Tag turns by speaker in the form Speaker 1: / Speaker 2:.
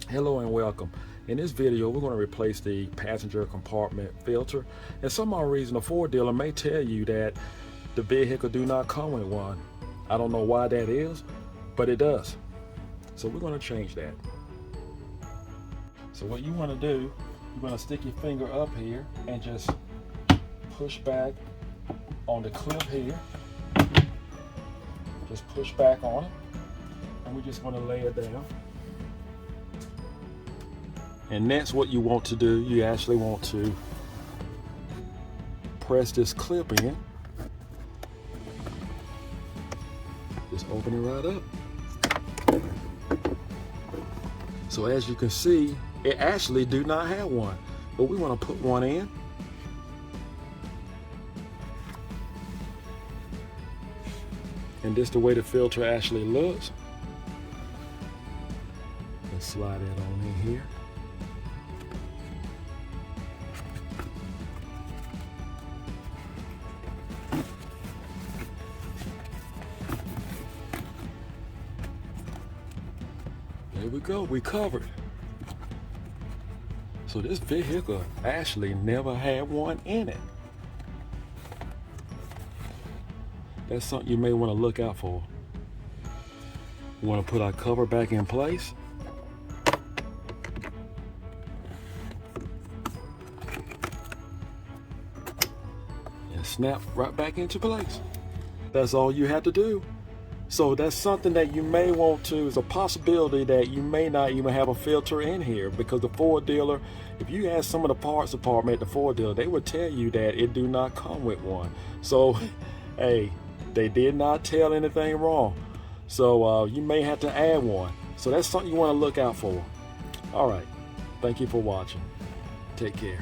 Speaker 1: Hello and welcome. In this video, we're going to replace the passenger compartment filter. And some odd reason, the Ford dealer may tell you that the vehicle do not come with one. I don't know why that is, but it does. So we're going to change that. So what you want to do, you're going to stick your finger up here and just push back on the clip here. Just push back on it. And we're just going to lay it down. And that's what you want to do. You actually want to press this clip in. Just open it right up. So as you can see, it actually do not have one, but we want to put one in. And this is the way the filter actually looks. Let's slide that on in here. There we go, we covered. So this vehicle actually never had one in it. That's something you may want to look out for. We want to put our cover back in place. And snap right back into place. That's all you have to do. So that's something that you may want to, is a possibility that you may not even have a filter in here, because the Ford dealer, if you ask some of the parts department at the Ford dealer, they would tell you that it do not come with one. So, hey, they did not tell anything wrong. So you may have to add one. So that's something you want to look out for. All right, thank you for watching. Take care.